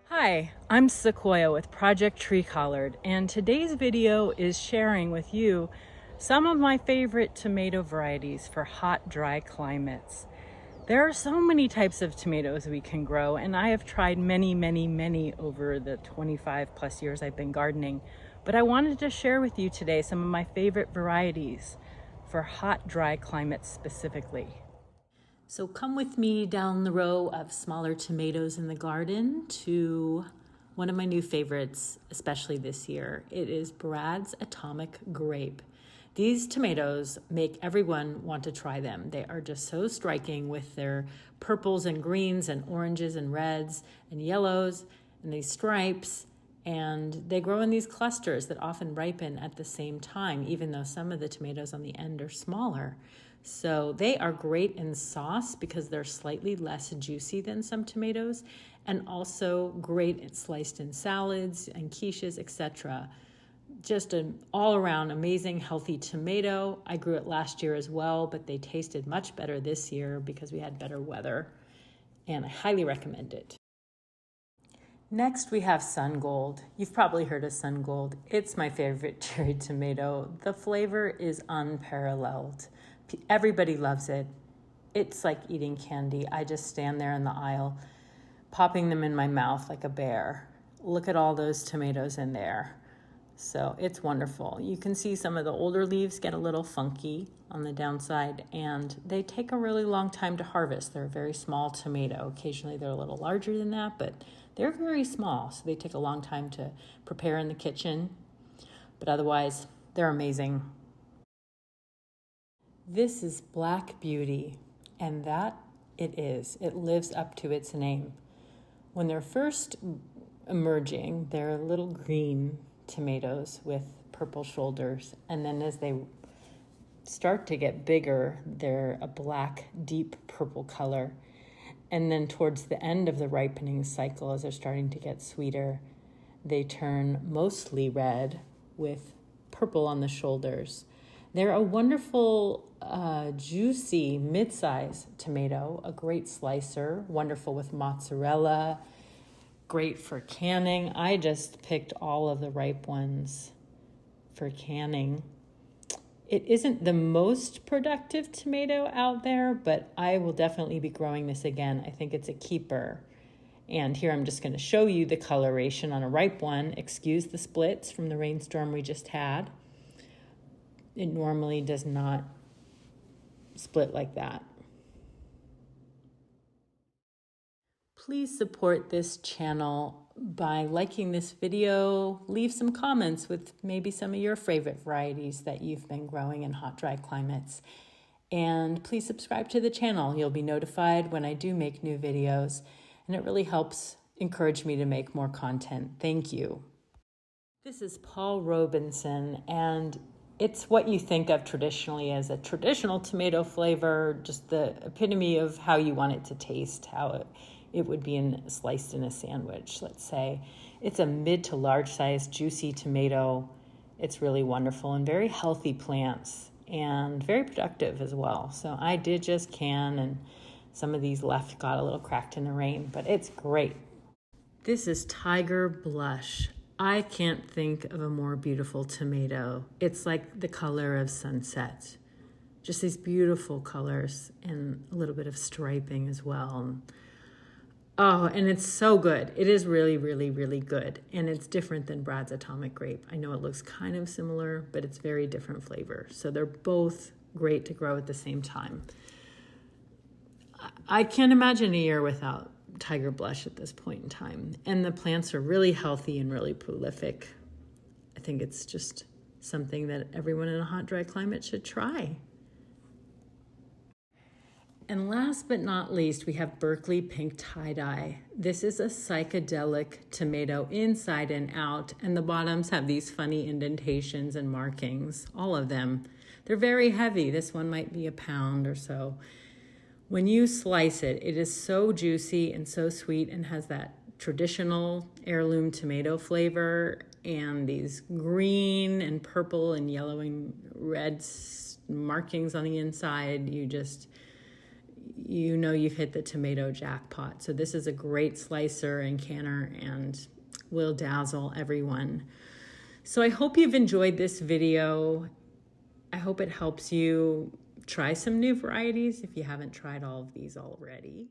Hi, I'm Sequoiah with Project Tree Collard, and today's video is sharing with you some of my favorite tomato varieties for hot, dry climates. There are so many types of tomatoes we can grow, and I have tried many over the 25 plus years I've been gardening, but I wanted to share with you today some of my favorite varieties for hot, dry climates specifically. So come with me down the row of smaller tomatoes in the garden to one of my new favorites, especially this year. It is Brad's Atomic Grape. These tomatoes make everyone want to try them. They are just so striking with their purples and greens and oranges and reds and yellows and these stripes. And they grow in these clusters that often ripen at the same time, even though some of the tomatoes on the end are smaller. So they are great in sauce because they're slightly less juicy than some tomatoes, and also great sliced in salads and quiches, etc. Just an all-around amazing healthy tomato. I grew it last year as well, but they tasted much better this year because we had better weather, and I highly recommend it. Next, we have Sun Gold. You've probably heard of Sun Gold. It's my favorite cherry tomato. The flavor is unparalleled. Everybody loves it. It's like eating candy. I just stand there in the aisle, popping them in my mouth like a bear. Look at all those tomatoes in there. So it's wonderful. You can see some of the older leaves get a little funky on the downside, and they take a really long time to harvest. They're a very small tomato. Occasionally they're a little larger than that, but they're very small, so they take a long time to prepare in the kitchen. But otherwise, they're amazing. This is Black Beauty, and that it is. It lives up to its name. When they're first emerging, they're little green tomatoes with purple shoulders, and then as they start to get bigger, they're a black, deep purple color. And then towards the end of the ripening cycle, as they're starting to get sweeter, they turn mostly red with purple on the shoulders. They're a wonderful, juicy, mid-size tomato, a great slicer, wonderful with mozzarella, great for canning. I just picked all of the ripe ones for canning. It isn't the most productive tomato out there, but I will definitely be growing this again. I think it's a keeper. And here I'm just going to show you the coloration on a ripe one. Excuse the splits from the rainstorm we just had. It normally does not split like that. Please support this channel by liking this video. Leave some comments with maybe some of your favorite varieties that you've been growing in hot, dry climates. And please subscribe to the channel. You'll be notified when I do make new videos, and it really helps encourage me to make more content. Thank you. This is Paul Robinson, and it's what you think of traditionally as a traditional tomato flavor, just the epitome of how you want it to taste, how it would be sliced in a sandwich, let's say. It's a mid to large size juicy tomato. It's really wonderful and very healthy plants and very productive as well. So I did just can, and some of these left got a little cracked in the rain, but it's great. This is Tiger Blush. I can't think of a more beautiful tomato. It's like the color of sunset. Just these beautiful colors and a little bit of striping as well. Oh, and it's so good. It is really good. And it's different than Brad's Atomic Grape. I know it looks kind of similar, but it's very different flavor. So they're both great to grow at the same time. I can't imagine a year without Tiger Blush at this point in time. And the plants are really healthy and really prolific. I think it's just something that everyone in a hot, dry climate should try. And last but not least, we have Berkeley Pink Tie-Dye. This is a psychedelic tomato inside and out, and the bottoms have these funny indentations and markings, all of them. They're very heavy. This one might be a pound or so. When you slice it, it is so juicy and so sweet and has that traditional heirloom tomato flavor and these green and purple and yellow and red markings on the inside, you know you've hit the tomato jackpot. So this is a great slicer and canner and will dazzle everyone. So I hope you've enjoyed this video. I hope it helps you try some new varieties if you haven't tried all of these already.